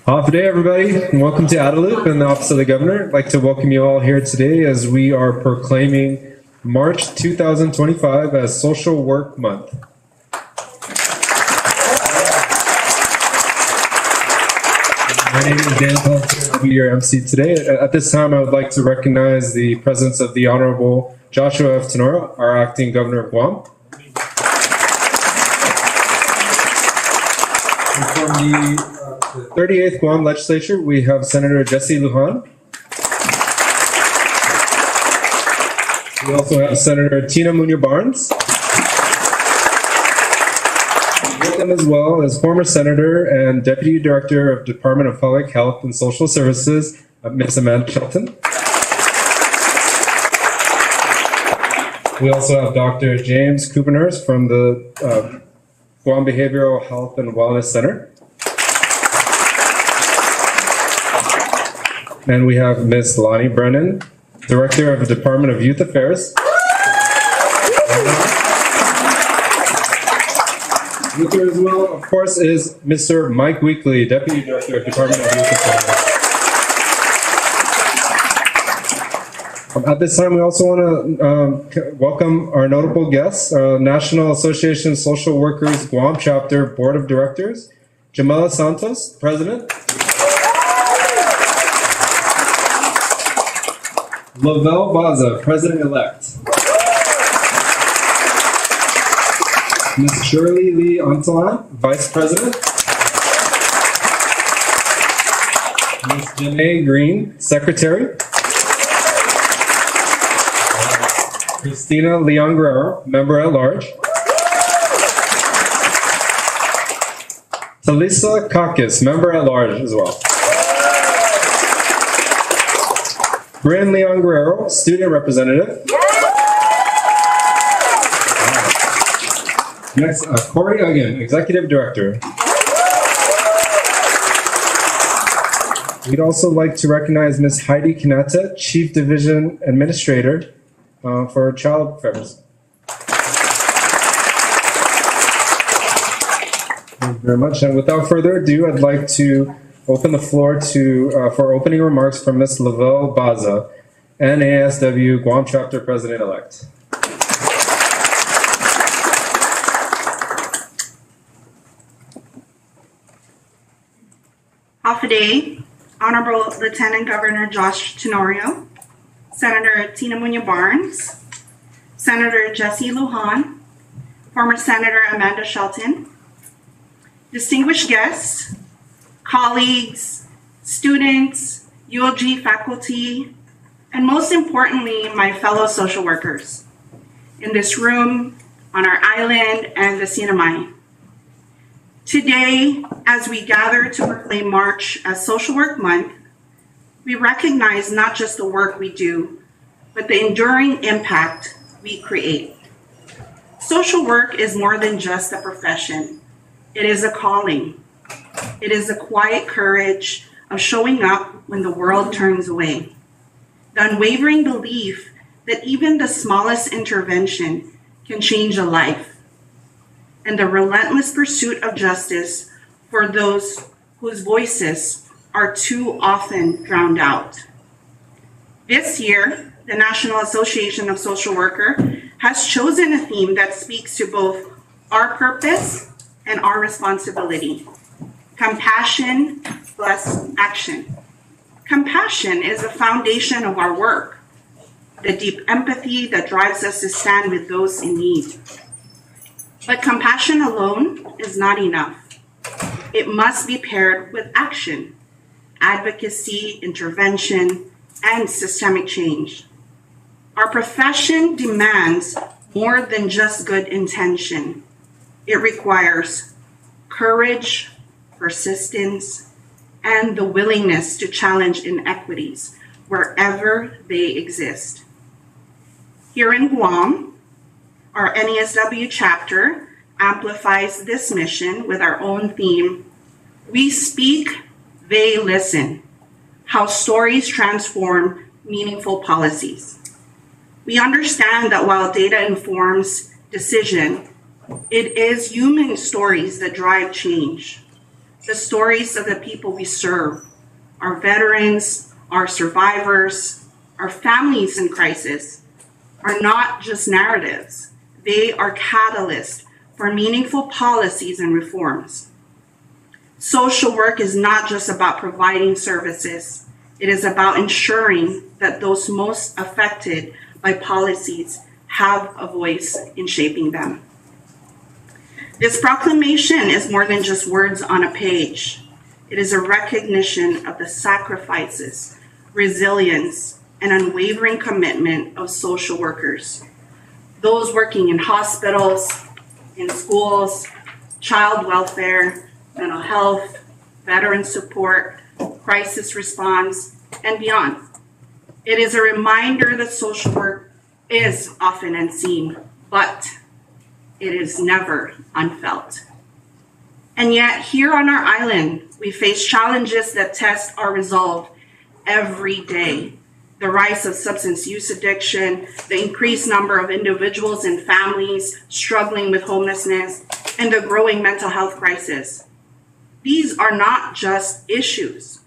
Half a day, everybody, and welcome to Adelup in the Office of the Governor. I'd like to welcome you all here today as we are proclaiming March 2025 as Social Work Month. My name is Dan Peltier. I'll be your MC today. At this time, I would like to recognize the presence of the Honorable Joshua F. Tenorio, our Acting Governor of Guam. And from the 38th Guam Legislature, we have Senator Jesse Lujan. We also have Senator Tina Munoz-Barnes. With them as well as former Senator and Deputy Director of Department of Public Health and Social Services, Ms. Amanda Shelton. We also have Dr. James Coupenhurst from the Guam Behavioral Health and Wellness Center. And we have Ms. Lonnie Brennan, Director of the Department of Youth Affairs. With her as well, of course, is Mr. Mike Weekly, Deputy Director of Department of Youth Affairs. At this time, we also want to welcome our notable guests, National Association of Social Workers Guam Chapter Board of Directors, Jamela Santos, President. Lavelle Baza, President-elect. Ms. Shirley Lee Antalan, Vice President. Ms. Janae Green, Secretary. Christina Leon Guerrero, Member at Large. Talisa Kakis, Member at Large as well. Bryn Leon Guerrero, Student Representative. Next, Corey Uggan, Executive Director. We'd also like to recognize Ms. Heidi Kanata, Chief Division Administrator for Child Affairs. Thank you very much. And without further ado, I'd like to open the floor to for opening remarks from Ms. Lavelle Baza, NASW Guam Chapter President-elect. Half a day, Honorable Lieutenant Governor Josh Tenorio, Senator Tina Munoz-Barnes, Senator Jesse Lujan, former Senator Amanda Shelton, distinguished guests, colleagues, students, ULG faculty, and most importantly, my fellow social workers in this room, on our island, and the CNMI. Today, as we gather to proclaim March as Social Work Month, we recognize not just the work we do, but the enduring impact we create. Social work is more than just a profession. It is a calling. It is the quiet courage of showing up when the world turns away. The unwavering belief that even the smallest intervention can change a life. And the relentless pursuit of justice for those whose voices are too often drowned out. This year, the National Association of Social Workers has chosen a theme that speaks to both our purpose and our responsibility. Compassion plus action. Compassion is the foundation of our work, the deep empathy that drives us to stand with those in need. But compassion alone is not enough. It must be paired with action, advocacy, intervention, and systemic change. Our profession demands more than just good intention. It requires courage, persistence, and the willingness to challenge inequities wherever they exist. Here in Guam, our NASW chapter amplifies this mission with our own theme, We Speak, They Listen, How Stories Transform Meaningful Policies. We understand that while data informs decision, it is human stories that drive change. the stories of the people we serve, our veterans, our survivors, our families in crisis, are not just narratives. They are catalysts for meaningful policies and reforms. Social work is not just about providing services. It is about ensuring that those most affected by policies have a voice in shaping them. This proclamation is more than just words on a page. It is a recognition of the sacrifices, resilience, and unwavering commitment of social workers. Those working in hospitals, in schools, child welfare, mental health, veteran support, crisis response, and beyond. It is a reminder that social work is often unseen, but it is never unfelt. And yet, here on our island, we face challenges that test our resolve every day. The rise of substance use addiction, the increased number of individuals and families struggling with homelessness, and the growing mental health crisis. These are not just issues.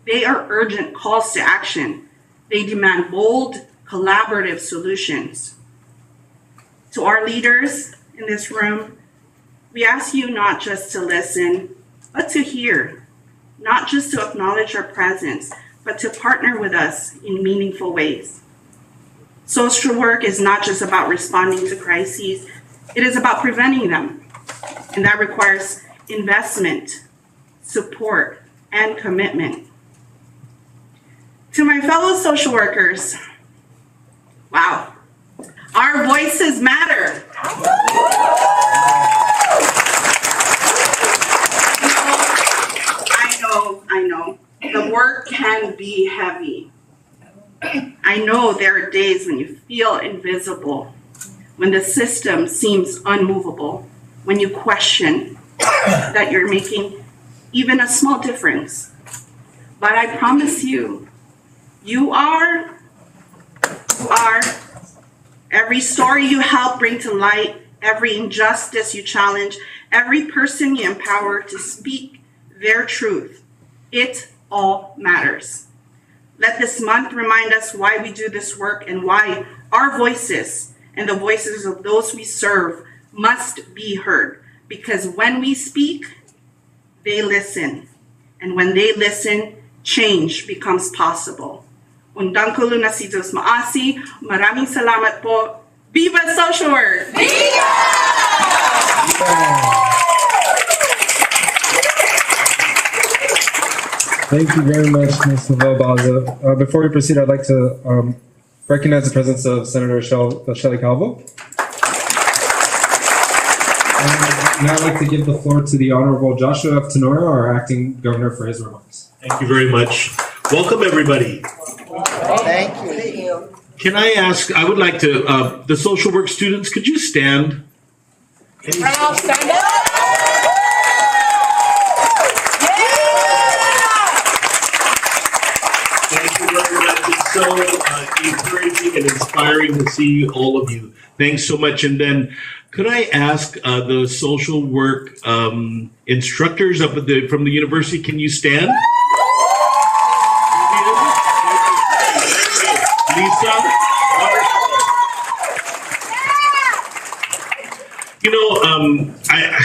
They are urgent calls to action. They demand bold, collaborative solutions. To our leaders in this room, we ask you not just to listen, but to hear, not just to acknowledge our presence, but to partner with us in meaningful ways. Social work is not just about responding to crises, it is about preventing them. And that requires investment, support, and commitment. To my fellow social workers, wow, our voices matter. I know, the work can be heavy. I know there are days when you feel invisible, when the system seems unmovable, when you question that you're making even a small difference. But I promise you, you are. Every story you help bring to light, every injustice you challenge, every person you empower to speak their truth, it all matters. Let this month remind us why we do this work and why our voices and the voices of those we serve must be heard. Because when we speak, they listen. And when they listen, change becomes possible. Undang ko na si Diyos maasi. Maraming salamat po. Viva Social Work! Viva! Thank you very much, Ms. Baza. Before we proceed, I'd like to recognize the presence of Senator Shelley Calvo. And now I'd like to give the floor to the Honorable Joshua F. Tenora, our acting governor, for his remarks. Thank you very much. Welcome, everybody. Thank you. Can I ask, I would like to, the social work students, could you stand? Proud, stand up. Thank you very much. It's so encouraging and inspiring to see all of you. Thanks so much. And then could I ask the social work instructors up at from the university, can you stand? Lisa? You know,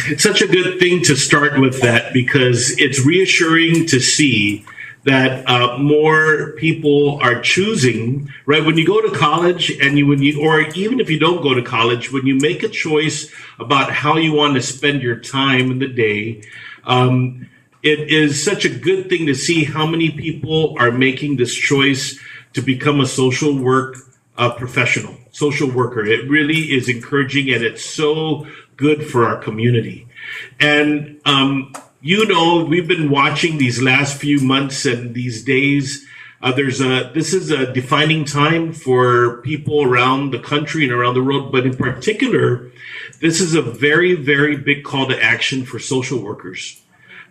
it's such a good thing to start with that because it's reassuring to see that more people are choosing, right? When you go to college and or even if you don't go to college, when you make a choice about how you want to spend your time in the day, it is such a good thing to see how many people are making this choice to become a social work professional, social worker. It really is encouraging and it's so good for our community. And, you know, we've been watching these last few months and these days. This is a defining time for people around the country and around the world, but in particular, this is a very, very big call to action for social workers.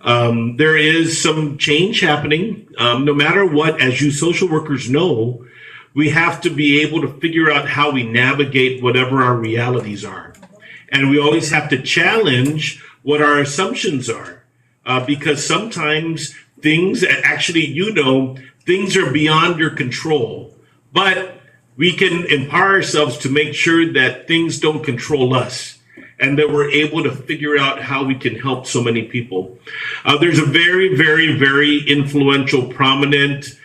There is some change happening. No matter what, as you social workers know, we have to be able to figure out how we navigate whatever our realities are. And we always have to challenge what our assumptions are. because sometimes things actually, things are beyond your control, but we can empower ourselves to make sure that things don't control us and that we're able to figure out how we can help so many people. There's a very, very, very influential, prominent,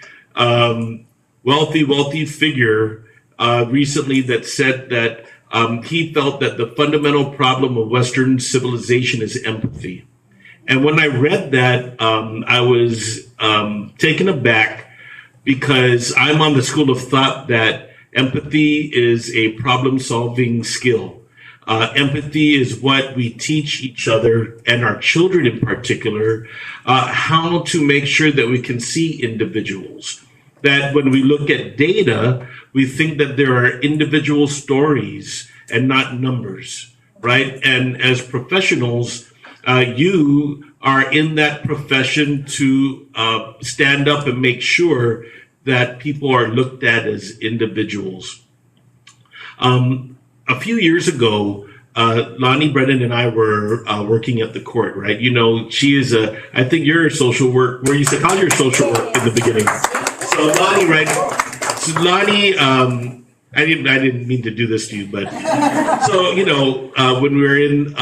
wealthy figure recently that said that he felt that the fundamental problem of Western civilization is empathy. And when I read that, I was taken aback because I'm on the school of thought that empathy is a problem-solving skill. Empathy is what we teach each other and our children in particular, how to make sure that we can see individuals. That when we look at data, we think that there are individual stories and not numbers, right? And as professionals, you are in that profession to stand up and make sure that people are looked at as individuals. A few years ago, Lonnie Brennan and I were working at the court, right? She is I think you're a social work, where you said, how's your social work in the beginning? So Lonnie, right? So Lonnie, I didn't mean to do this to you, but so, when we're in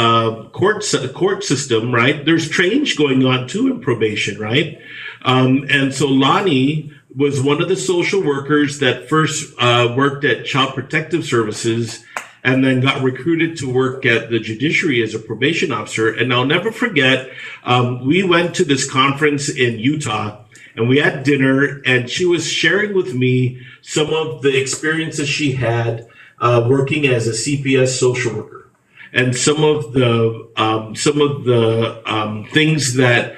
court system, right, there's change going on too in probation, right? And so Lonnie was one of the social workers that first worked at Child Protective Services and then got recruited to work at the judiciary as a probation officer. And I'll never forget, we went to this conference in Utah and we had dinner, and she was sharing with me some of the experiences she had working as a CPS social worker, and some of the things that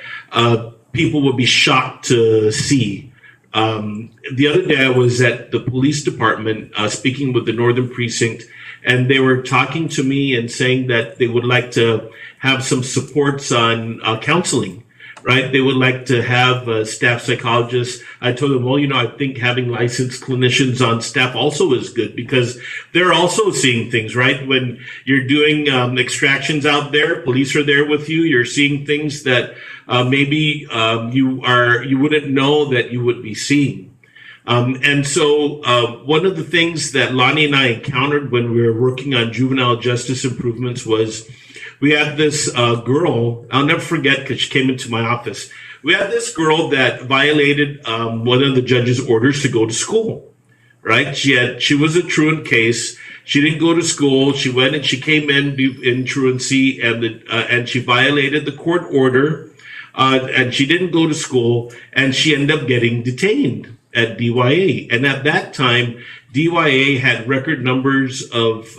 people would be shocked to see. The other day, I was at the police department speaking with the Northern Precinct, and they were talking to me and saying that they would like to have some supports on counseling. Right? They would like to have staff psychologists. I told them, well, I think having licensed clinicians on staff also is good because they're also seeing things, right? When you're doing extractions out there, police are there with you. You're seeing things that maybe you wouldn't know that you would be seeing. And so one of the things that Lonnie and I encountered when we were working on juvenile justice improvements was we had this girl, I'll never forget because she came into my office. We had this girl that violated one of the judge's orders to go to school, right? She was a truant case. She didn't go to school. She went and she came in truancy and she violated the court order and she didn't go to school and she ended up getting detained at DYA. And at that time, DYA had record numbers of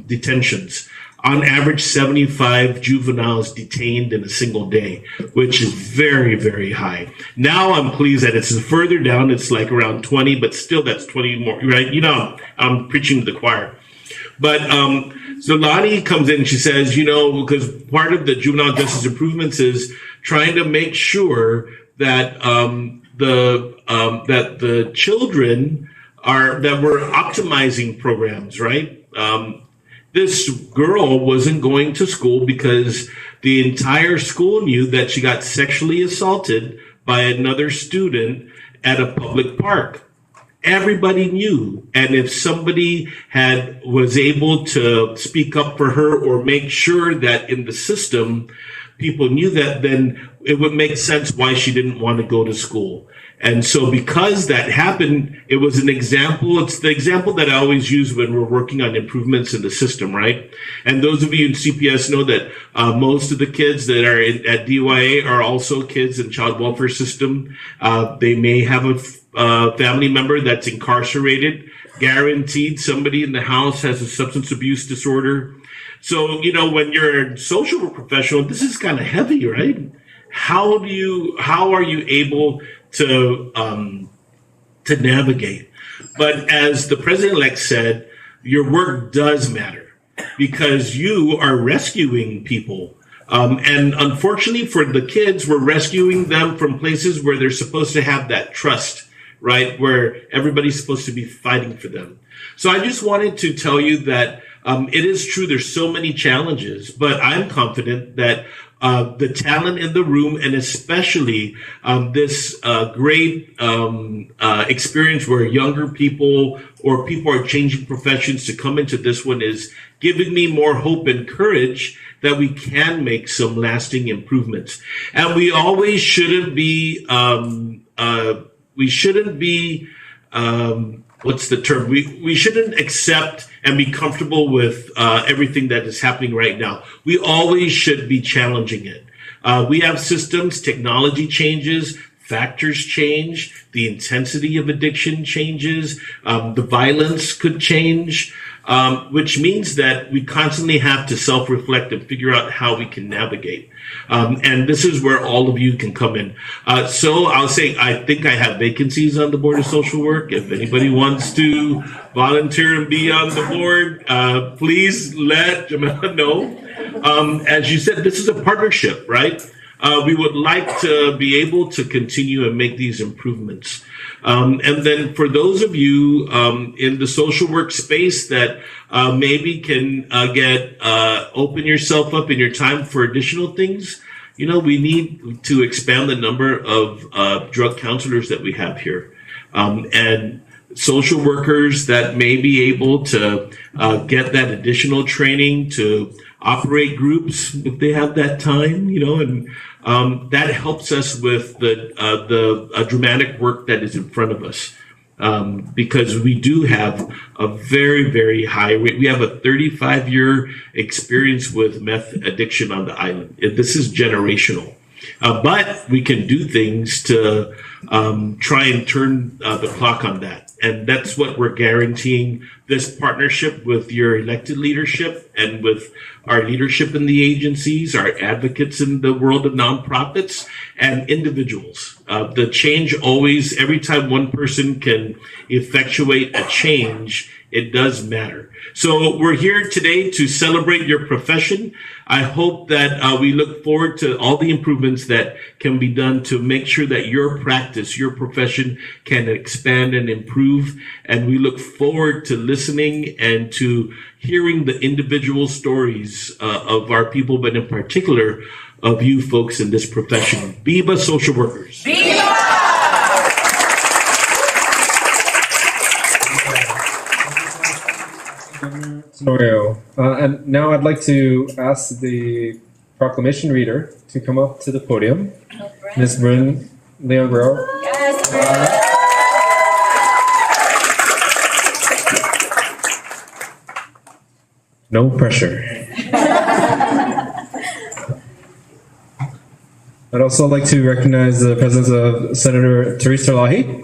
detentions. On average, 75 juveniles detained in a single day, which is very, very high. Now I'm pleased that it's further down. It's like around 20, but still that's 20 more, right? I'm preaching to the choir. But so Lonnie comes in and she says, because part of the juvenile justice improvements is trying to make sure that that the children that we're optimizing programs, right? This girl wasn't going to school because the entire school knew that she got sexually assaulted by another student at a public park. Everybody knew. And if somebody was able to speak up for her or make sure that in the system people knew that, then it would make sense why she didn't want to go to school. And so because that happened, it was an example. It's the example that I always use when we're working on improvements in the system, right? And those of you in CPS know that most of the kids that are at DYA are also kids in child welfare system. They may have a family member that's incarcerated. Guaranteed somebody in the house has a substance abuse disorder. So, when you're a social work professional, this is kind of heavy, right? How are you able to navigate? But as the president-elect said, your work does matter because you are rescuing people. And unfortunately for the kids, we're rescuing them from places where they're supposed to have that trust, right? Where everybody's supposed to be fighting for them. So I just wanted to tell you that It is true there's so many challenges, but I'm confident that the talent in the room, and especially this great experience where younger people or people are changing professions to come into this one, is giving me more hope and courage that we can make some lasting improvements. And we always shouldn't be, what's the term? We shouldn't accept and be comfortable with everything that is happening right now. We always should be challenging it. We have systems, technology changes, factors change, the intensity of addiction changes, the violence could change, which means that we constantly have to self-reflect and figure out how we can navigate. And this is where all of you can come in. So I'll say, I think I have vacancies on the Board of Social Work. If anybody wants to volunteer and be on the board, please let Jamila know. As you said, this is a partnership, right? We would like to be able to continue and make these improvements. And then for those of you in the social work space that maybe can open yourself up in your time for additional things, you know, we need to expand the number of drug counselors that we have here. And social workers that may be able to get that additional training to operate groups if they have that time, you know, and that helps us with the dramatic work that is in front of us. Because we do have a very, very high rate. We have a 35-year experience with meth addiction on the island. This is generational. But we can do things to try and turn the clock on that. And that's what we're guaranteeing this partnership with your elected leadership and with our leadership in the agencies, our advocates in the world of nonprofits, and individuals. The change always, every time one person can effectuate a change, it does matter. So we're here today to celebrate your profession. I hope that we look forward to all the improvements that can be done to make sure that your practice, your profession can expand and improve. And we look forward to listening and to hearing the individual stories of our people, but in particular of you folks in this profession. Viva social workers. Viva! Scenario. And now I'd like to ask the proclamation reader to come up to the podium. Ms. Bryn Leon Guerrero. Yes, No pressure. I'd also like to recognize the presence of Senator Therese Terlahi.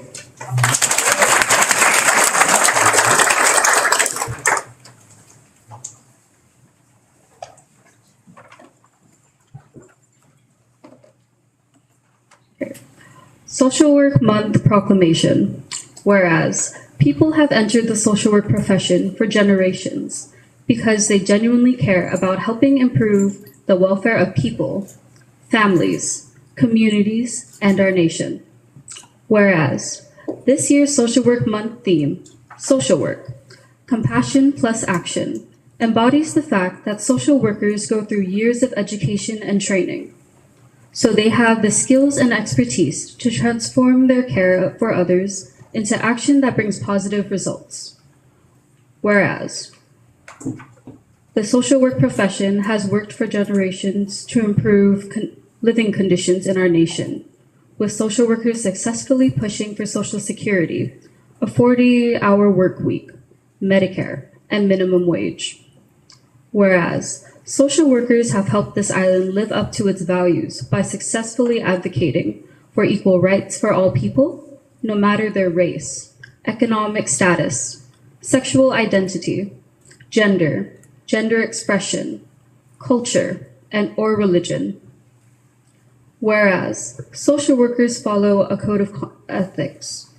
Social Work Month Proclamation. Whereas, people have entered the social work profession for generations because they genuinely care about helping improve the welfare of people, families, communities, and our nation. Whereas, this year's Social Work Month theme, Social Work, Compassion plus Action, embodies the fact that social workers go through years of education and training, so they have the skills and expertise to transform their care for others into action that brings positive results. Whereas, the social work profession has worked for generations to improve living conditions in our nation, with social workers successfully pushing for Social Security, a 40-hour work week, Medicare, and minimum wage. Whereas, social workers have helped this island live up to its values by successfully advocating for equal rights for all people, no matter their race, economic status, sexual identity, gender, gender expression, culture, and/or religion. Whereas, social workers follow a code of ethics,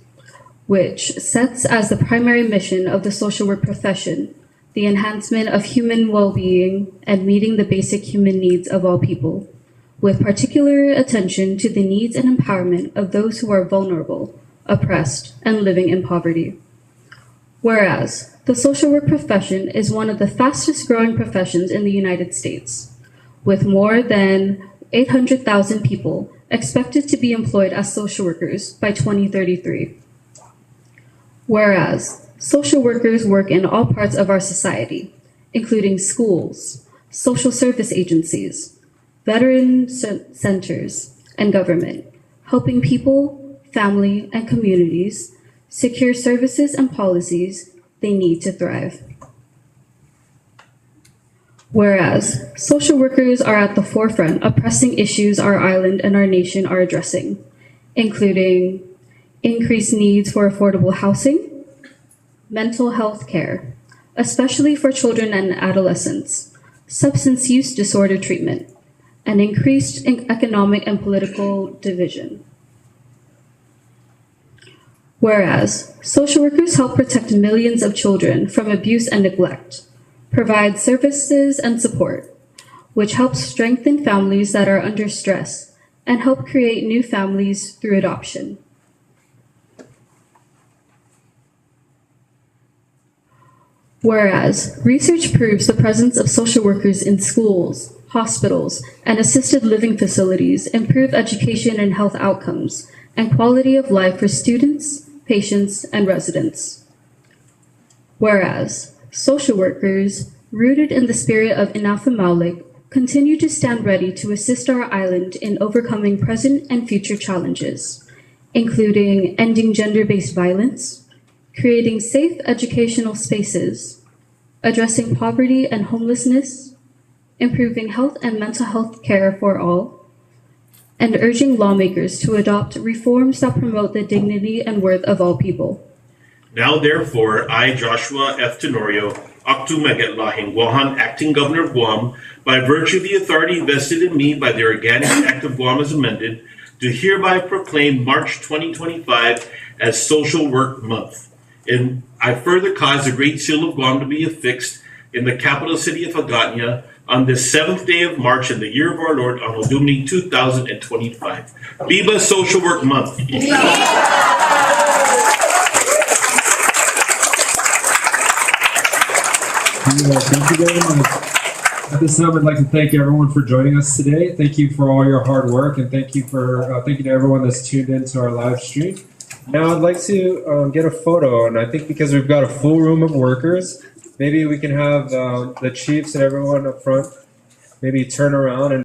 which sets as the primary mission of the social work profession the enhancement of human well-being and meeting the basic human needs of all people, with particular attention to the needs and empowerment of those who are vulnerable, oppressed, and living in poverty. Whereas, the social work profession is one of the fastest growing professions in the United States, with more than 800,000 people expected to be employed as social workers by 2033. Whereas, social workers work in all parts of our society, including schools, social service agencies, veteran centers, and government, helping people, family, and communities secure services and policies they need to thrive. Whereas, social workers are at the forefront of pressing issues our island and our nation are addressing, including increased needs for affordable housing, mental health care, especially for children and adolescents, substance use disorder treatment, and increased economic and political division. Whereas, social workers help protect millions of children from abuse and neglect, provide services and support, which helps strengthen families that are under stress and help create new families through adoption. Whereas, research proves the presence of social workers in schools, hospitals, and assisted living facilities improve education and health outcomes and quality of life for students, patients, and residents. Whereas, social workers, rooted in the spirit of Inafa Maulik, continue to stand ready to assist our island in overcoming present and future challenges, including ending gender-based violence, creating safe educational spaces, addressing poverty and homelessness, improving health and mental health care for all, and urging lawmakers to adopt reforms that promote the dignity and worth of all people. Now, therefore, I, Joshua F. Tenorio, Aktu Megatlahin, Guahan, Acting Governor of Guam, by virtue of the authority vested in me by the Organic Act of Guam as amended, do hereby proclaim March 2025 as Social Work Month. And I further cause the Great Seal of Guam to be affixed in the capital city of Agатna on this 7th day of March in the year of our Lord, Anno Domini 2025. Viva Social Work Month. Thank you very much. At this time, I'd like to thank everyone for joining us today. Thank you for all your hard work, and thank you to everyone that's tuned into our live stream. Now, I'd like to get a photo, and I think because we've got a full room of workers, maybe we can have the chiefs and everyone up front maybe turn around and